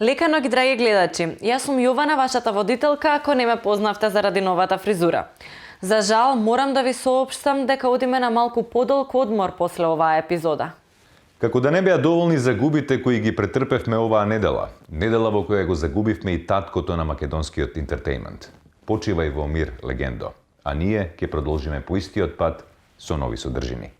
Лека ноќ, драги гледачи. Јас сум Јована, вашата водителка, ако не ме познавте заради новата фризура. За жал, морам да ви соопштам дека одиме на малку подолг одмор после оваа епизода. Како да не беа доволни загубите кои ги претрпевме оваа недела. Недела во која го загубивме и таткото на македонскиот интертеймент. Почивај во мир, легендо. А ние ќе продолжиме по истиот пат со нови содржини.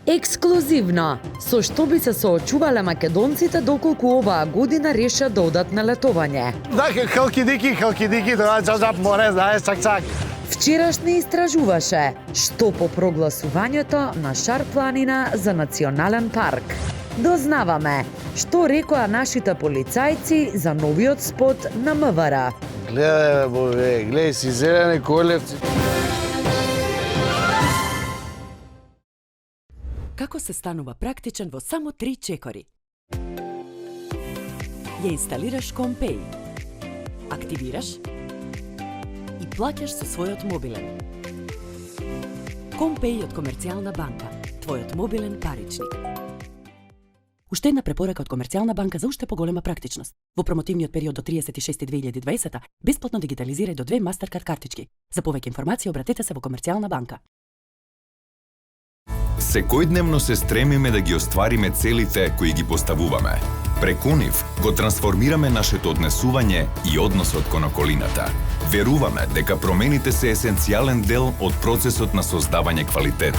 Ексклузивно, со што би се соочувале македонците доколку оваа година решат да одат на летовање. Да, халки-дики, тоа чак море, знаеш, чак. Вчерашни истражуваше што по прогласувањето на Шар планина за национален парк. Дознаваме што рекоа нашите полицајци за новиот спот на МВР. Гледај, бове, гледај си зелени колевци. Како се станува практичен во само 3 чекори? Ја инсталираш Компеј, активираш и плаќаш со својот мобилен. Компеј од Комерцијална банка, твојот мобилен паричник. Уште една препорака од Комерцијална банка за уште поголема практичност. Во промотивниот период до 36.2020 бесплатно дигитализирај до 2 Мастеркард картички. За повеќе информации обратете се во Комерцијална банка. Секојдневно се стремиме да ги оствариме целите кои ги поставуваме. Преку нив го трансформираме нашето однесување и односот кон околината. Веруваме дека промените се есенцијален дел од процесот на создавање квалитет.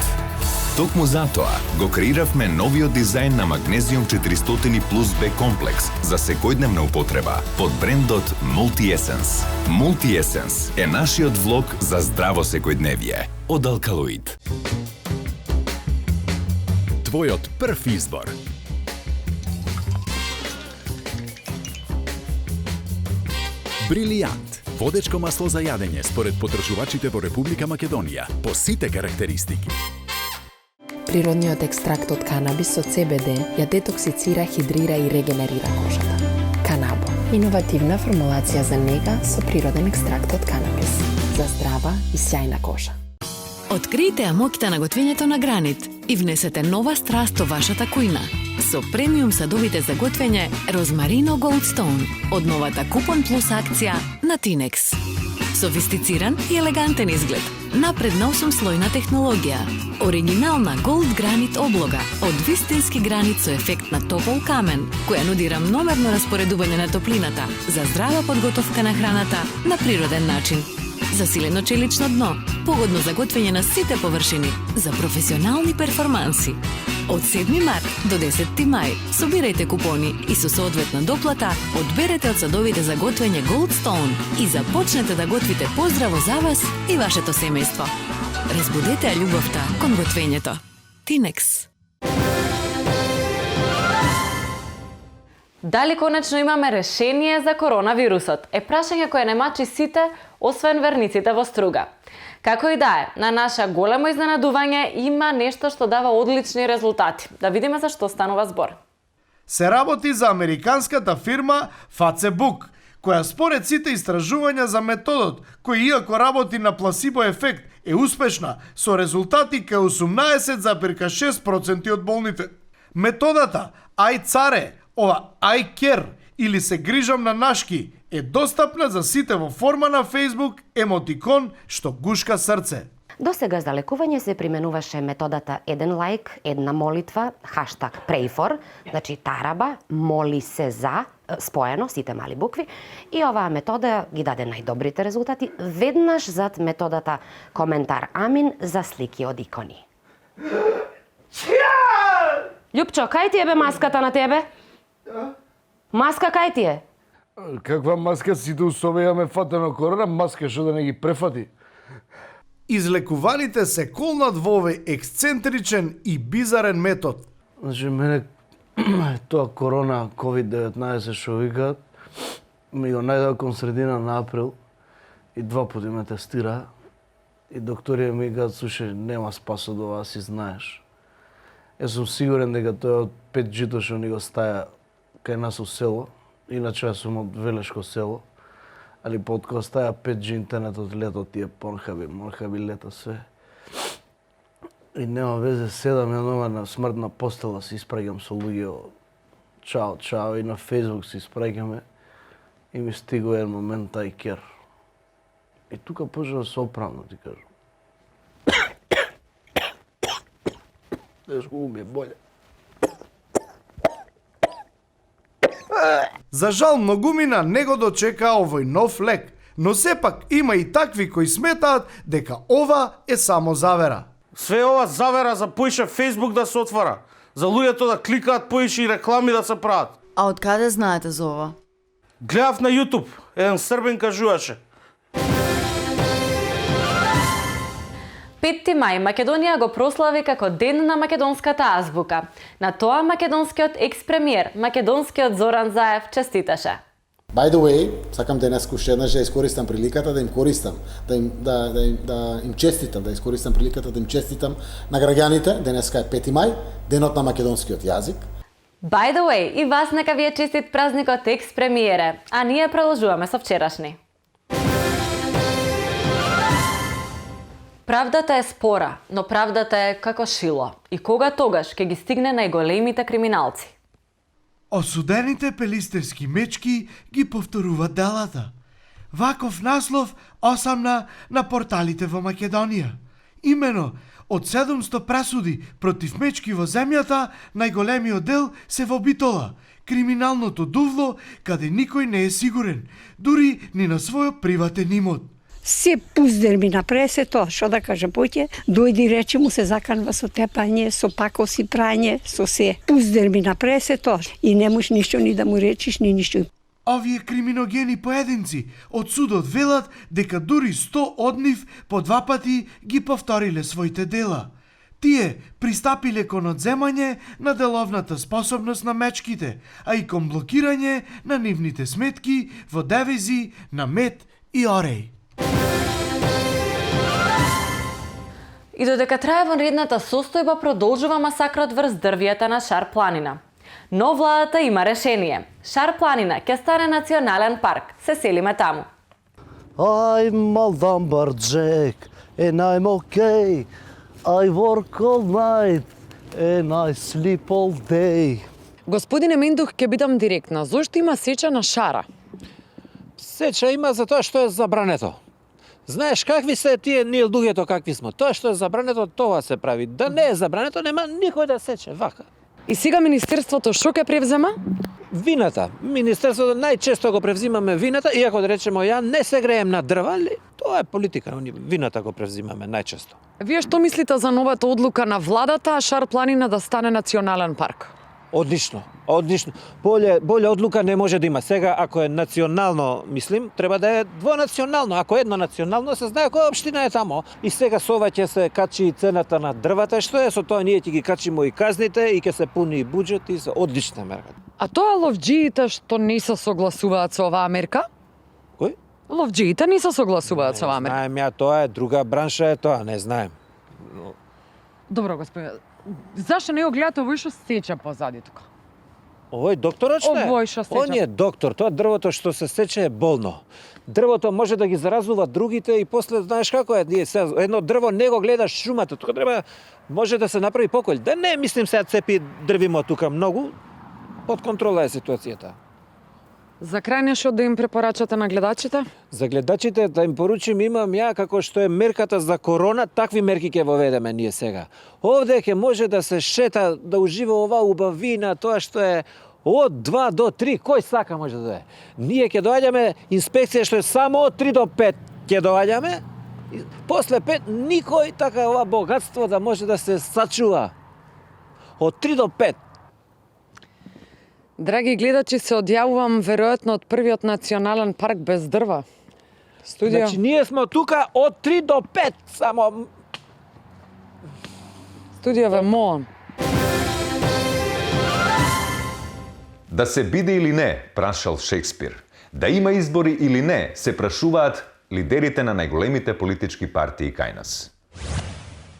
Токму затоа го креиравме новиот дизајн на Magnesium 400 Plus B комплекс за секојдневна употреба под брендот Multi-Essence. Multi-Essence е нашиот влог за здраво секојдневие од Алкалоид. Твојот прв избор. Брилијант. Водечко масло за јадење според потрошувачите во Република Македонија по сите карактеристики. Природниот екстракт од канабис од CBD ја детоксицира, хидрира и регенерира кожата. Канабо. Иновативна формулација за нега со природен екстракт од канабис. За здрава и сјајна кожа. Откријте ја моќта на готвењето на Гранит и внесете нова страст во вашата кујна. Со премиум садовите за готвење Розмарино Goldstone од новата Купон Плюс акција на Tinex. Софистициран и елегантен изглед, напредна 8-слојна технологија, оригинална Gold Granit облога од вистински гранит со ефект на топол камен, која нуди рамномерно распоредување на топлината за здрава подготовка на храната на природен начин. Засилено челично дно, погодно за готвење на сите површини, за професионални перформанси. Од 7 март до 10 мај собирајте купони и со соодветна доплата одберете од садовите за готвење Goldstone и започнете да готвите поздраво за вас и вашето семејство. Разбудете ја љубовта кон готвењето. Tinex. Дали конечно имаме решение за коронавирусот? Е прашање кое не мачи сите, освен верниците во струга. Како и да е, на наше големо изненадување има нешто што дава одлични резултати. Да видиме за што станува збор. Се работи за американската фирма Facebook, која според сите истражувања за методот, кој иако работи на пласибо ефект, е успешна, со резултати кај 18,6% од болните. Методата Ај царе, ова Ај кер, или се грижам на нашки, е достапна за сите во форма на Facebook емотикон што гушка срце. До сега за лекување се применуваше методата еден лајк, една молитва, хаштаг pray4, значи тараба, моли се за, споено, сите мали букви, и оваа метода ги даде најдобрите резултати, веднаш зад методата коментар амин за слики од икони. Љупчо, кај ти е бе маската на тебе? Маска кај ти е? Каква маска, сите у соба имаме фатено корона, маска што да не ги префати? Излекуваните се колнат во овој ексцентричен и бизарен метод. Значи, мене тоа корона, COVID-19 што викаат, ми го најдоа кон средина на април и 2 пати ме тестира и докторија ми кажа, слушај, нема спас од ова, си знаеш. Јас сум сигурен дека тоа од 5G-то што ни го стаја кај нас у село, иначе јас сум од Велешко село, али под кога стаја 5G интернетот лето тие Порнхаби лета све. И нема везе, седам ја нова на смртна постела, се испраќам со луѓе чао и на Фейсбук си спраќаме и ми стигува еден момент тај кер. И тука почна да се оправно, ти кажам. Тешко ми е боле. За жал многумина не го дочекаа овој нов лек, но сепак има и такви кои сметаат дека ова е само завера. Све ова завера за поише Фейсбук да се отвара, за луѓето да кликаат поише и реклами да се прават. А од каде знаете за ова? Гледав на YouTube, еден србин кажуваше. 5 мај Македонија го прослави како Ден на македонската азбука. На тоа македонскиот екс-премиер, македонскиот Зоран Заев, честиташе. By the way, сакам денес уште еднаш да искористам приликата да им користам, да им честитам, да искористам приликата да им честитам на граѓаните. Денеска е 5 мај, денот на македонскиот јазик. By the way, и вас нека ви е честит празникот екс-премиере, а ние продолжуваме со вчерашни. Правдата е спора, но правдата е како шило. И кога тогаш ќе ги стигне најголемите криминалци? Осудените пелистерски мечки ги повторуваат делата. Ваков наслов осамна на порталите во Македонија. Имено, од 700 пресуди против мечки во земјата, најголемиот дел се во Битола, криминалното дувло каде никој не е сигурен, дури ни на својот приватен имот. Се пуздерми на пресето, што да кажам, поќе, дојди речи му се заканва со тепање, со пакоси прање, со се. Пуздерми на пресето и не можеш ништо ни да му речиш, ни ништо. Овие криминогени поединци од судот велат дека дури 100 од нив по 2 пати ги повториле своите дела. Тие пристапиле кон одземање на деловната способност на мечките, а и кон блокирање на нивните сметки во девизи на мед и ореј. И додека трае вонредната состојба, продолжува масакрот врз дрвијата на Шар планина. Но владата има решение. Шар планина ќе стане национален парк. Се селиме таму. I'm a lumberjack and I'm okay. I work all night and I sleep all day. Господине Мендух, ќе бидам директна. Зошто има сеча на шара? Сеча има за тоа што е забрането. Знаеш какви се тие ние луѓето какви сме. Тоа што е забрането, тоа се прави. Да не е забрането, нема никој да сече вака. И сега министерството што ќе превзема? Вината. Министерството најчесто го превзимаме вината, иако да речеме ја не се греем на дрва, али тоа е политика, вината го превзимаме најчесто. Вие што мислите за новата одлука на владата, Шар планина да стане национален парк? Одлично, одлично. Боле одлука не може да има. Сега, ако е национално, мислим, треба да е двонационално. Ако е едно национално, се знае која општина е тамо. И сега со ова ќе се качи цената на дрвата, што е со тоа ние ќе ги качимо и казните и ќе се пуни и буџет и се одлична мерка. А тоа ловџиите што не се согласуваат со оваа мерка? Кој? Ловџиите не се согласуваат со оваа мерка. Знаем ја, тоа е друга бранша е тоа, не знаем. Добро, господине. Зашто не го гледате овој што сеча позади тука? Овој докторот што е? Овој што сеча. Он е доктор, тоа дрвото што се сече е болно. Дрвото може да ги заразува другите и после знаеш како е, едно дрво не го гледаш шумата, тука треба може да се направи поколј. Да не мислим сега цепи дрвимо тука многу, под контрола е ситуацијата. За крај нешто да им препорачате на гледачите? За гледачите да им поручим имам ја како што е мерката за корона, такви мерки ќе воведеме ние сега. Овде ќе може да се шета, да ужива оваа убавина, тоа што е од 2 до 3, кој сака може да е. Ние ќе доаѓаме инспекција што е само од 3 до 5 ќе доаѓаме. После 5 никој така ова богатство да може да се сачува. Од 3 до 5. Драги гледачи, се одјавувам веројатно од првиот национален парк без дрва. Студио. Значи ние сме тука од 3 до 5, само Студио ве молам. Да се биде или не, прашал Шекспир. Да има избори или не, се прашуваат лидерите на најголемите политички партии кај нас.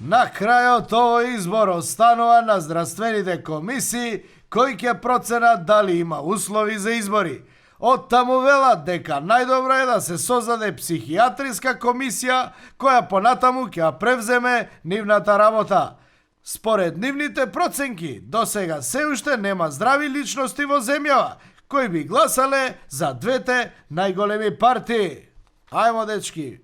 На крајот овој избор останува на здравствените комисии кои ќе проценат дали има услови за избори. Од таму велат дека најдобро е да се создаде психијатриска комисија која понатаму ќе ја превземе нивната работа. Според нивните проценки, досега се уште нема здрави личности во земјава кои би гласале за двете најголеми партии. Ајмо, дечки!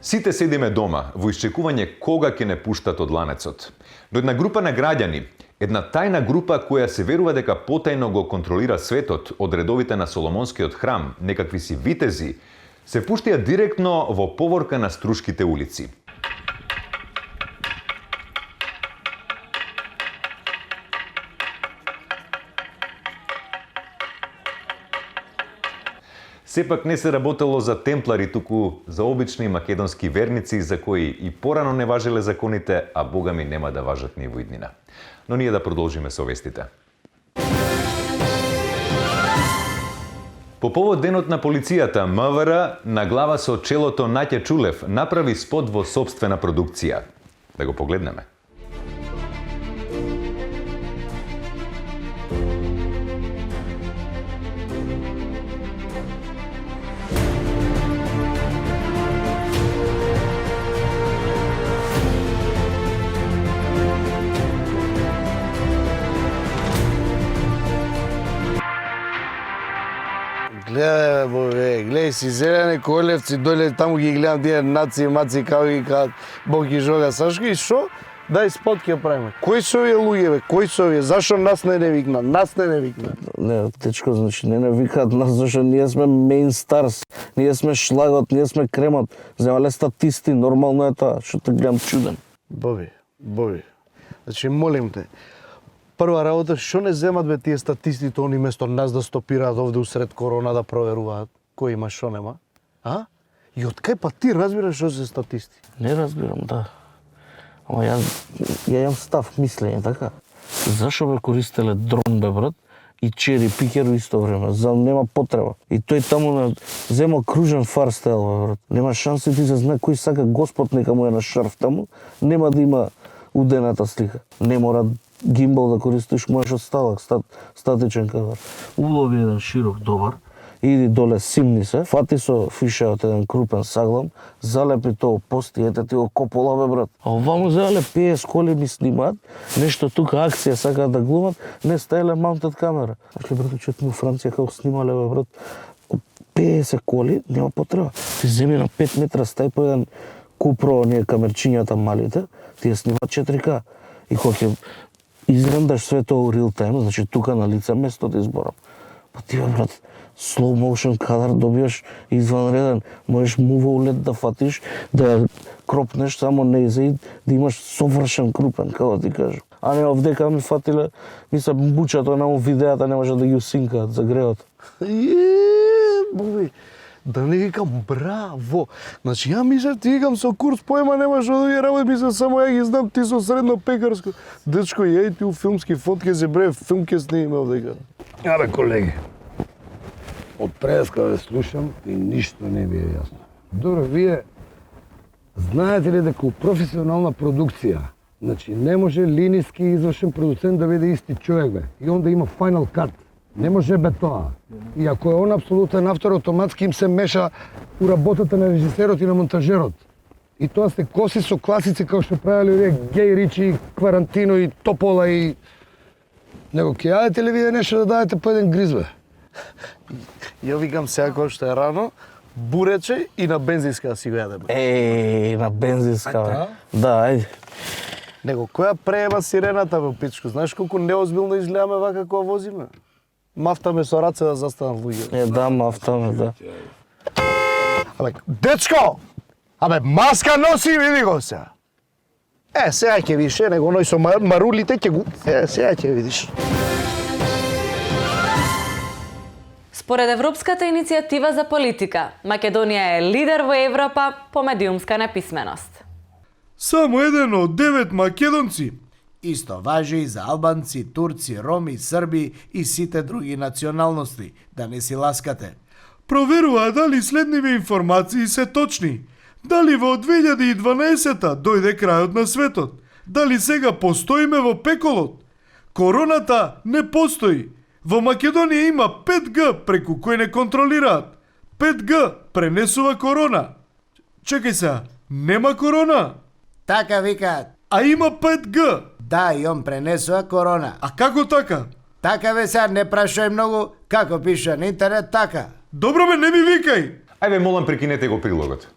Сите седиме дома во исчекување кога ќе не пуштат од ланецот. Но една група на граѓани, една тајна група која се верува дека потајно го контролира светот од редовите на Соломонскиот храм, некакви си витези, се пуштија директно во поворка на Струшките улици. Сепак не се работело за темплари, туку за обични македонски верници за кои и порано не важеле законите, а богами нема да важат ни во иднина. Но ние да продолжиме со вестите. По повод денот на полицијата, МВР на глава со челото Наќа Чулев направи спот во сопствена продукција. Да го погледнеме. Гледај си зелени колевци, доле таму ги гледам тие наци, маци, како ги кажат, Бог ги жога Сашко и шо? Дај спот ќе правиме. Кои се овие луѓе, бе? Кои се овие? Зашо нас не викна? Нас не викна. Не, течко, значи не викаат нас, зашо ние сме main stars, ние сме шлагот, ние сме кремот. Земале статисти, нормално е тоа, што те гледам чуден. Боби. Значи молим те, прва работа, што не земат бе тие статистите, они место нас да стопираат овде усред корона да проверуваат кој има, што нема? А? И од кај па ти разбираш што се статисти? Не разбирам, да. Ама ја имам став, мислење, така? Зашо бе користеле дрон, бе, брат, и чери пикер во исто време? За нема потреба. И тој таму земал кружен фарстайл, бе, брат. Нема шанси ти се знае кој сака Господ нека му е на шарф таму, нема да има удената слика. Не мора гимбал да користиш, можеш од сталак, статичен кадр. Улови еден широк, добар, иди доле, симни се, фати со фиша од еден крупен саглам, залепи тоа пост и ете ти го копола, бе, брат. А оваму зале 50 коли ми снимаат, нешто тука акција сакаат да глумат, не стаеле маунтед камера. Ашле, брат, чујте му Франција како снимале, бе, брат, 50 коли, нема потреба. Ти земи на 5 метра, стај по еден купро, оние камерчињата малите, ти ја снимаат 4К. И кога ќе изрендаш све тоа у real time, значи тука на лице место да изборам. Па ти, бе, брат, slow motion кадар добиваш изванреден, можеш мувоулет да фатиш, да ја кропнеш, само не изаид, да имаш совршен крупен, како ти кажам. А не овдека ми фатиле, ми се бучат онаму видеата, не може да ги усинкаат за греот. Боби, да не викам браво. Значи ја мислев ти викам со курс поема немаш од овие работи, мислев само ја ги знам ти со средно пекарско. Дечко, ја и ти у филмски фотке се бре, филм ке снимиме овдека. Абе, колеги, од преска да слушам и ништо не ми е јасно. Добро, вие знаете ли дека у професионална продукција, значи не може линиски извршен продуцент да биде исти човек, бе, и он да има final cut. Не може бе тоа. И ако е он апсолутен автор, автоматски им се меша у работата на режисерот и на монтажерот. И тоа се коси со класици како што правеле овие Геј Ричи, Кварантино и Топола и... Него ќе јадете ли вие нешто да дадете по еден гриз, бе? Ја викам сега кој што е рано, бурече и на бензинска да си го јадеме. На бензинска, бе. Да, ајде. Него која преема сирената, бе, пичко? Знаеш колку неозбилно изгледаме вака кога возиме? Мафтаме со раце да застанат луѓе. Да, мафтаме, да. Абе, дечко! Абе, маска носи, види го сега. Сега ќе видиш, него ној со марулите ќе го... сега ќе видиш. Според Европската иницијатива за политика, Македонија е лидер во Европа по медиумска неписменост. Само еден од 9 македонци. Исто важи и за албанци, турци, роми, срби и сите други националности, да не си ласкате. Проверува дали следниве информации се точни. Дали во 2012 дојде крајот на светот? Дали сега постоиме во пеколот? Короната не постои. Во Македонија има 5G преку кој не контролираат. 5G пренесува корона. Чекај се, нема корона? Така викаат. А има 5G. Да, и он пренесува корона. А како така? Така бе, сега не прашај многу, како пише на интернет, така. Добро бе, не ми викај. Ајде, молам, прекинете го прилогот.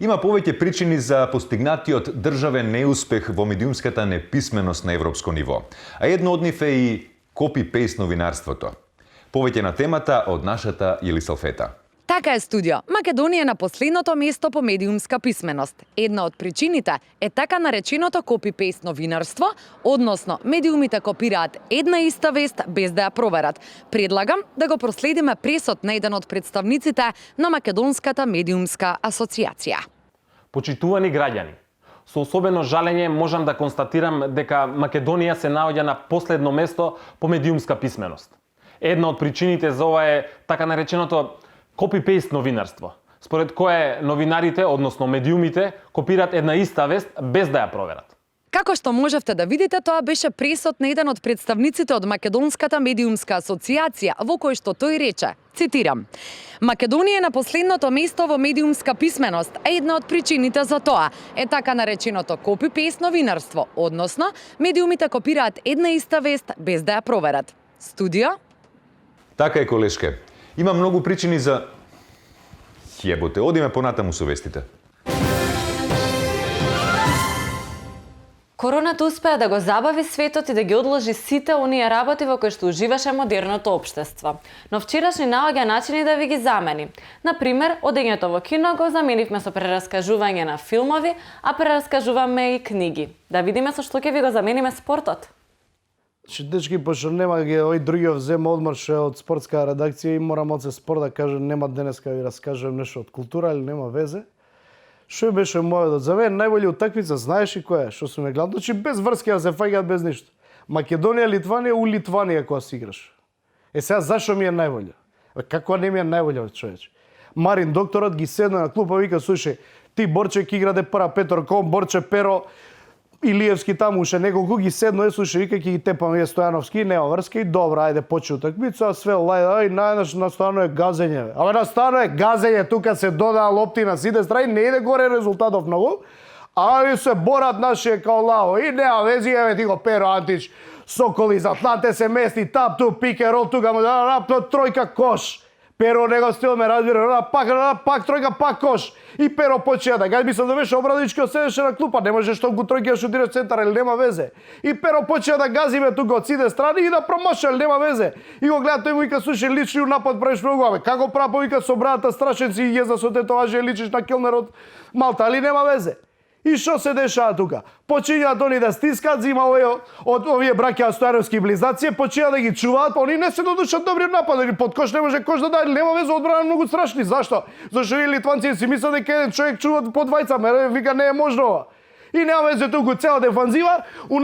Има повеќе причини за постигнатиот државен неуспех во медиумската неписменост на европско ниво. А едно од нив е и копи-пейст новинарството. Повеќе на темата од нашата Јели Салфета. Така е, студио. Македонија е на последното место по медиумска писменост. Една од причините е така нареченото копи-пейст новинарство, односно медиумите копираат една иста вест без да ја проверат. Предлагам да го проследиме пресот на еден од представниците на Македонската медиумска асоциација. Почитувани граѓани, со особено жалење можам да констатирам дека Македонија се наоѓа на последно место по медиумска писменост. Една од причините за ова е така нареченото копи-пейст новинарство, според кое новинарите, односно медиумите, копираат една иста вест без да ја проверат. Како што можевте да видите, тоа беше пресот на еден од представниците од Македонската медиумска асоциација, во кој што тој рече, цитирам: Македонија е на последното место во медиумска писменост, а една од причините за тоа е така нареченото копи-пейст новинарство, односно медиумите копираат една иста вест без да ја проверат. Студио? Така е, колешке. Има многу причини за... Јеботе, одиме понатаму со вестите. Короната успеа да го забави светот и да ги одложи сите оние работи во кои што уживаше модерното општество. Но вчерашни наоѓа начини да ви ги замени. Например, одењето во кино го заменивме со прераскажување на филмови, а прераскажуваме и книги. Да видиме со што ќе ви го замениме спортот. Дечки, пошто нема ги овој другиот взема одмор што е од спортска редакција и морам од се спорт да кажам нема денеска ви раскажувам нешто од култура или нема везе. Што беше мојот? За мене најбољи утакмица, знаеш и која е? Што сум ја гледал, значи без врски да се фаќаат без ништо. Македонија, Литванија, у Литванија кога си играш. Е сега зашо ми е најбоља? Како не ми е најбоља, човече? Марин докторот ги седна на клупа вика слушај, ти Борче ќе играде прва Петор Ком, Борче Перо, Илиевски таму уште неколку ги седно слушај вика ќе ги тепаме Стојановски, нема врска и добро, ајде почи утакмица, све лајда и најнаш настанува газење. Абе настанува газење, тука се додаа лопти на сите страни, не иде горе резултатов многу. Али се борат нашие као лаво и нема вези, еве ти го Перо Антич, Соколи за Атланте се мести, тап ту пике рол тука му да тројка кош. Перо него стил ме разбира, пак тројка, пак кош. И Перо почеа да гај мислам да беше Обрадовички седеше на клупа, не може што го тројка да шутира центар или нема везе. И Перо почеа да газиме тука од сите страни и да промаша, нема везе. И го гледа тој му вика слушај лични напад правиш многу, абе како право вика со браната страшенци и језда со тетоважи личиш на келнер од Малта, али нема везе. И што се дешава тука? Почињаат они да стискаат, зима од овие браќа Стојановски близнаци, почињаат да ги чуваат, па они не се додушат добри напади, под кош не може кош да даде, нема везе, одбрана многу страшни. Зашто? Зашто и литванци си мислат дека еден човек чува по двајца, вика не е можно ова. И нема везе туку цела дефанзива, у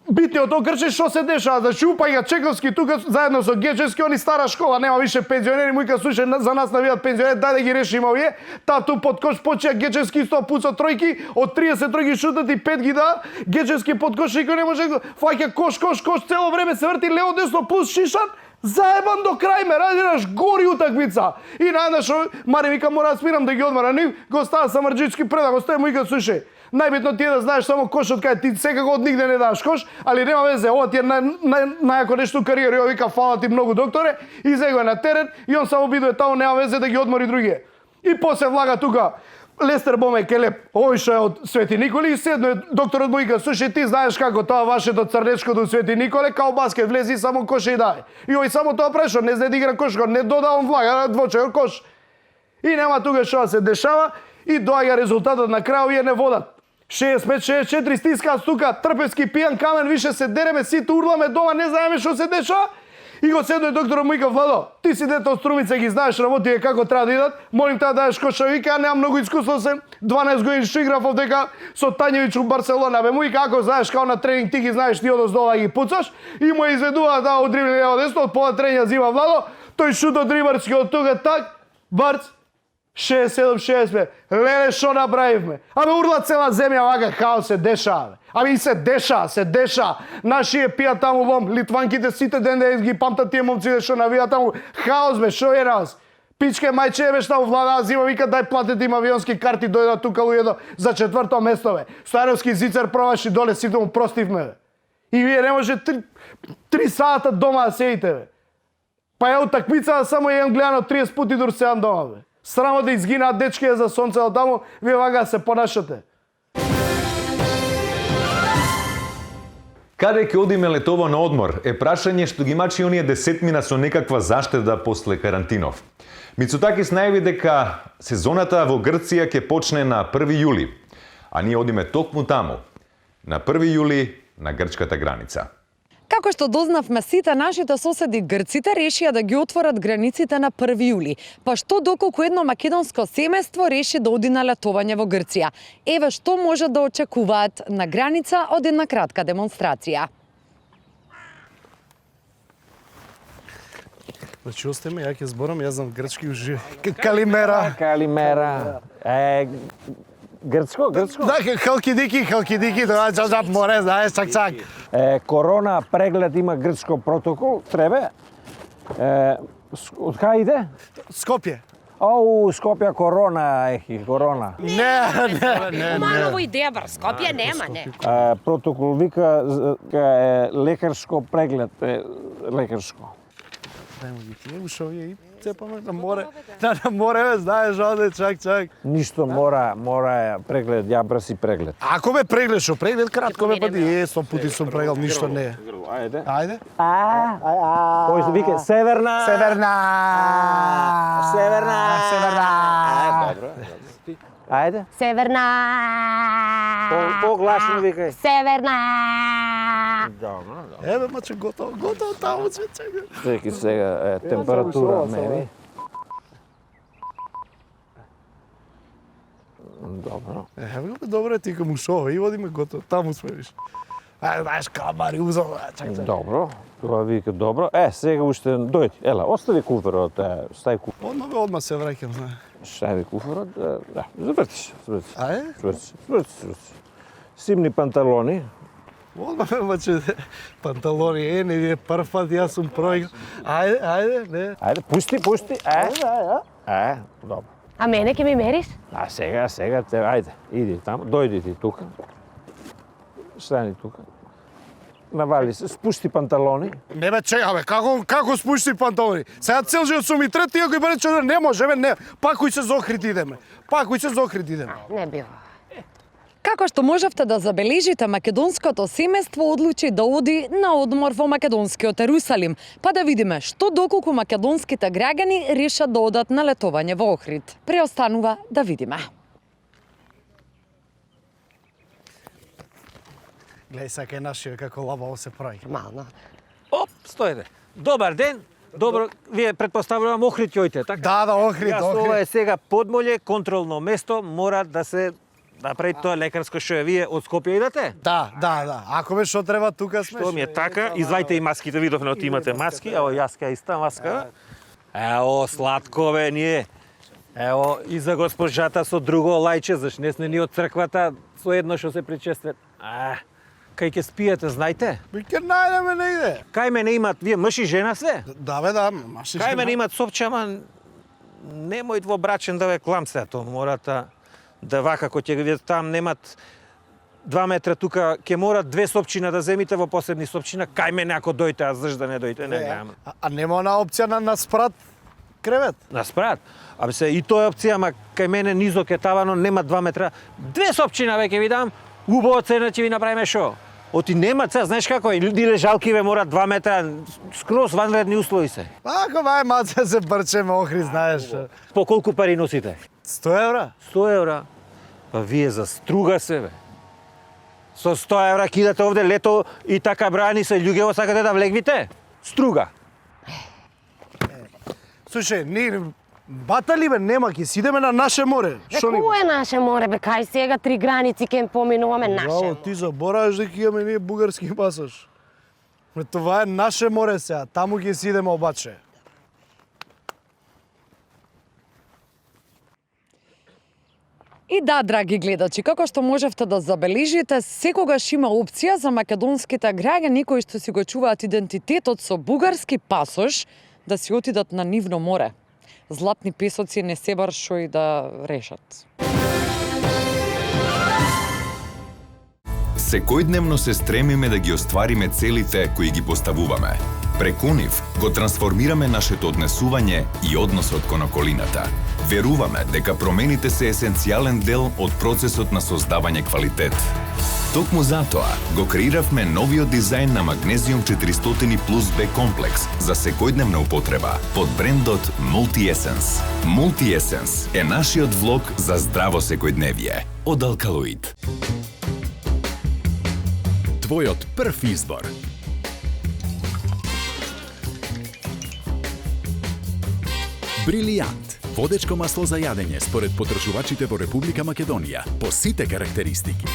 битниот окрче што се дешава, значи упаѓа Чековски тука заедно со Гечевски, они стара школа, нема више пензионери, му вика слушај за нас навијат пензионери, дај да ги решиме овие. Тату под кош почеа Гечевски исто пуца тројки, од 30 тројки шутат и 5 ги да. Гечевски под кош никој не може фаќа кош цело време се врти лево десно плюс Шишан. Заебан до крај ме, разбираш, гори утакмица. И најнаш Мари вика мора да спирам да ги одмара, нив го става Самарџички пред да го стави му вика слушај. Најбитно ти е да знаеш само кошот кај ти секако од нигде не даваш кош, али нема везе, ова ти е најако нешто у кариера, ја вика фала ти многу докторе, и сега е на терен и он само бидува таму, нема везе да ги одмори другие. И после влага тука Лестер Боме Келеп, овој што е од Свети Николи и седно е докторот му вика, слушај ти знаеш како тоа вашето црнечко до Свети Николе, као баскет влези само кош и дај. И овој само тоа прешо, не знае да игра кош, не дода он влага, двочај кош. И нема тука што се дешава и доаѓа резултатот на крај, овие не водат. 65-64 стискаат тука, Трпевски пијан камен, више се дереме, сите урламе дома, не знаеме што се деша. И го седно докторот му вика, Владо, ти си дете од Струмица, ги знаеш работите како треба да идат, молим те да даеш коша, вика, немам многу искуство сем, 12 години што играв овдека со Тањевич у Барселона, бе, му вика, ако знаеш као на тренинг, ти ги знаеш, ти одоздола ги пуцаш, и му изведува да удривли лево десно, од пола тренинга зима Владо, тој шуто дрибарски од тука, так, барц, 67-65. Леле, што направивме? Абе, урла цела земја вака хаос се дешава. Абе, и се деша. Нашие пијат таму лом, литванките сите ден да ги памтат тие момците што навијат таму. Хаос бе, што е нас? Пичке мајче еве што владаа зима вика дај платете им авионски карти дојдат тука луѓето за четврто место бе. Старовски зицар пробаш и доле сите му простивме бе. И вие не може 3 сата дома да седите бе. Па ја утакмица само еден гледано 30 пати дур седам дома бе. Срамо да изгинаат дечки за сонце од таму, вие вага се понашате. Каде ќе одиме летово на одмор е прашање што ги мачи оние десетмина со некаква заштеда после карантинов. Мицотакис најави дека сезоната во Грција ќе почне на 1 јули, а ние одиме токму таму, на 1 јули на грчката граница. Како што дознавме, сите нашите соседи грците решија да ги отворат границите на 1 јули. Па што доколку едно македонско семејство реши да оди на летување во Грција? Еве што може да очекуваат на граница од една кратка демонстрација. Значи, остајме, ја ќе зборам, јас знам грчки уживи. Калимера. Калимера. Грцко? Да, халкидики, тоа чак море, знаеш, чак. Корона преглед има грчко протокол, треба. Од кај иде? Скопје. Скопје корона, корона. Не. Маново идеја, бар, Скопје нема, не. Протокол вика лекарско преглед, лекарско. Дајмо ги тие ушови и цепаме на море. На море, бе, знаеш, оде, чак. Ништо мора преглед, ја брси преглед. Ако ме прегледшо, преглед кратко ме пади, 100 пути сум преглед, ништо не е. Ајде. Кој се вика? Северна. Добро. Ајде. Северна. Погласно викај. Северна. Добро. Еве, маче, готово таму, чекај. Чеки сега температура мери. Добро. Еве, добро, ти кај мушове и одиме готово, таму сме виш. Знаеш, камари, узел, чак. Добро, тоа вика добро. Сега уште дојди, ела, остави куферот, стај куферот. Одма се враќам, знае. Стави куферот, да, заврти. Ајде? Сврти. Симни панталони. Одма ме маче, панталони, не вие прв пат, јас сум проиграл. Ајде, не. Ајде, пусти. Добро. А мене ќе ми мериш? Сега, ајде, иди таму, дојди ти тука. Стани тука. Навали се, спусти панталони. Не бе, чекай, бе, како спусти панталони? Сега цел живот сум и трет, ти ако бъде човек, не може, бе, не. Пакуј се зохрит идеме. Не бива. Како што можевте да забележите, македонското семејство одлучи да оди на одмор во македонскиот Ерусалим, па да видиме што доколку македонските граѓани решат да одат на летување во Охрид. Преостанува да видиме. Гледај, сака е нашиот како лабаво се прави. Мално. Стојде. Добар ден. Добро, вие предпоставувам Охрид ќе така? Да, Охрид. Ова е сега подмолје, контролно место, мора да се направи тоа лекарско што е. Вие од Скопје идете? Да. Ако ме што треба тука сме. Што ми е така, извајте и маските, видовме оти имате маски, ево јас ка иста маска. Ево, сладко бе, ние. Ево, и за госпожата со друго лајче, заш не сме ни од црквата, со едно што се причестват. Кај ќе спиете, знајте? Ќе најдеме негде. Кај мене имат, вие мъж и жена се? Да, мъж и жена. Кај мене имат сопче, ама немој во брачен да ве клам се, то мората да вака, кој ќе видите там, немат 2 метра тука, ќе морат 2 сопчина да земите во посебни сопчина, кај мене ако дојте, а зашто да не дојте, не гледам. А нема она опција на спрат кревет? На спрат? Абе се, и тоа е опција, ама кај мене низок е тавано, нема 2 метра, 2 сопчина веќе ви дам, убаво цена ќе ви направиме шо? Оти нема цена, знаеш како е, люди лежалки ве морат 2 метра, скроз ванредни услови се. Ако мај маца се брчеме Охрид, знаеш. По колку пари носите? 100 евра. 100 евра. Па вие за струга се, бе. Со 100 евра кидате овде лето и така брани се луѓе, сакате да влегвите? Струга. Слушај, ние батали бе, нема, ќе сидеме на наше море. Кој е наше море, бе? Кај сега 3 граници ќе поминуваме наше море. Ти забораваш дека имаме ние бугарски пасош. Това е наше море сега, таму ќе сидеме обаче. И да, драги гледачи, како што можевте да забележите, секогаш има опција за македонските граѓани кои што си го чуваат идентитетот со бугарски пасош да си отидат на нивно море. златни песоци не се бар што и да решат. Секојдневно се стремиме да ги оствариме целите кои ги поставуваме. Преку нив го трансформираме нашето однесување и односот кон околината. Веруваме дека промените се есенцијален дел од процесот на создавање квалитет. Токму затоа го креиравме новиот дизајн на Magnesium 400 Plus B комплекс за секојдневна употреба под брендот Multi-Essence. Multi-Essence е нашиот влог за здраво секојдневие од Алкалоид. Твојот прв избор. Брилијант. Водечко масло за јадење според потребувачите во Република Македонија. По сите карактеристики.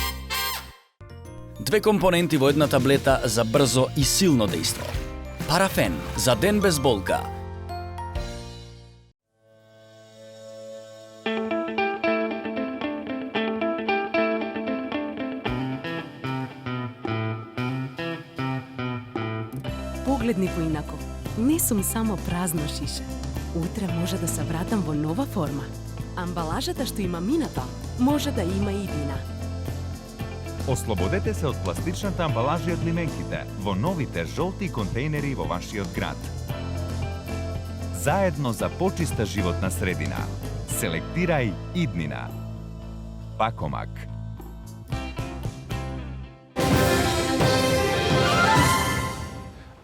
2 компоненти во една таблета за брзо и силно дејство. Парафен за ден без болка. Погледни поинако. Не сум само празна шиша. Утре може да се вратам во нова форма. Амбалажата што има минато, може да има и иднина. Ослободете се од пластичната амбалажа и од лименките во новите жолти контейнери во вашиот град. Заедно за почиста животна средина. Селектирај иднина. Пакомак.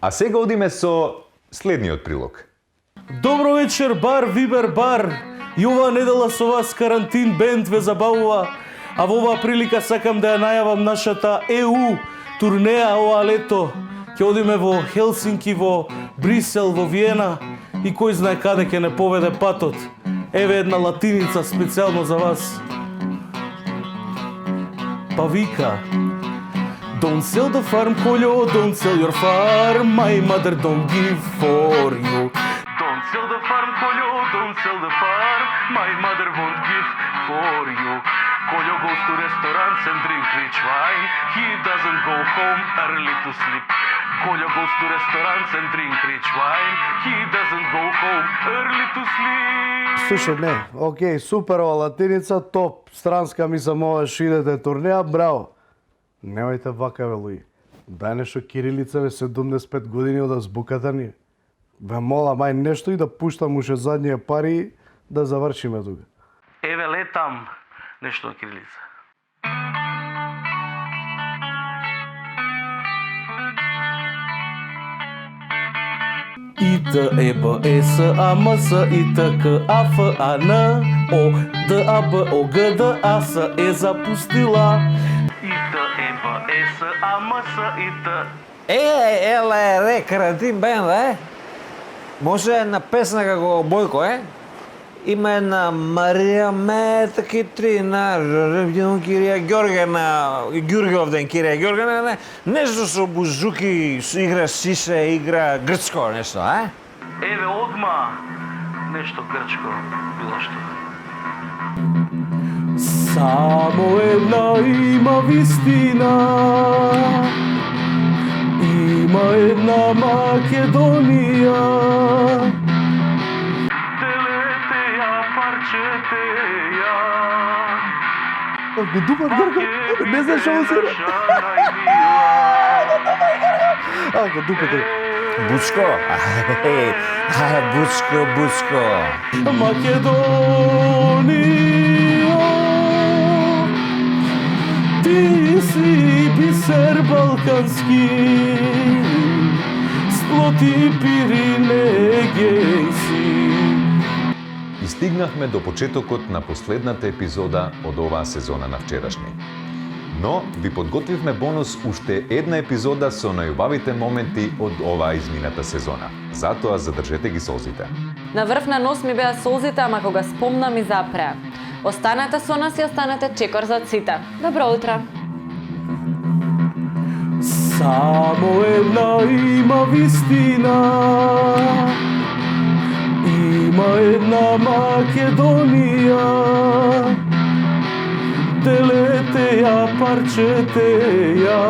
А сега одиме со следниот прилог. Добро вечер, бар, Вибер бар. И оваа недела со вас Карантин бенд ве забавува. А во оваа прилика сакам да ја најавам нашата ЕУ турнеја оваа лето. Ќе одиме во Хелсинки, во Брисел, во Виена и кој знае каде ќе не поведе патот. Еве една латиница специјално за вас. Па вика: Don't sell the farm, Колјо, don't sell your farm. My mother don't give for you. Don't sell the farm, Колјo, don't sell the farm. My mother won't give for you. Колјo goes to restaurants and drink rich wine. He doesn't go home early to sleep. Колјo goes to restaurants and drink rich wine. He doesn't go home early to sleep. Слушај, не, окей, супер ова латиница, топ, странска ми само ова шидете турнеја, браво. Немајте вака, бе, луѓе. Дај нешто кирилица, бе, 75 години од азбуката ни. Ве мола, мај нешто и да пуштам уште заднија пари да завршиме тука. Еве летам нешто на кирилица. И Т Е Б Е С А М С И Т К А Ф А Н О Д А Б О Г Д А С Е запустила. И Т Е Б Е С А М С И Т. Ела е, ре, Карантин бенд, Може една песна како Бојко, Има една Марија Мета Китрина, Кирија Ѓоргена, Ѓурѓовден Кирија Ѓоргена, нешто со бузуки, игра сише, игра грчко, нешто, Еве одма нешто грчко, било што. Само една има вистина, има една Македонија. Делете ја, парчете ја. Го дупат горко, не знаеш што се. Го дупате. Бучко? Бучко, Бучко. Македонија, ти си бисер балкански, сплоти Пиринеј си. И стигнахме до почетокот на последната епизода од оваа сезона на вчерашни. Но ви подготвивме бонус уште една епизода со најубавите моменти од оваа измината сезона. Затоа задржете ги солзите. На врв на нос ми беа солзите, ама кога спомнам и запреа. Останете со нас и останете чекор за сите. Добро утро! Само една има вистина, има една Македонија. Делете ја, парчете ја,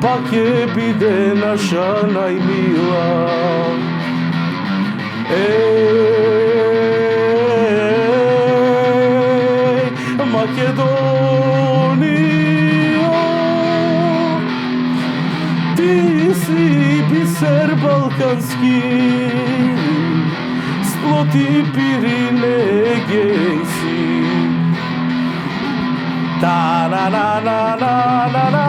па ќе биде наша најмила. Македонијо, ти си бисер балкански, сплоти Пиринегејси. Та-на-на-на-на-на-на.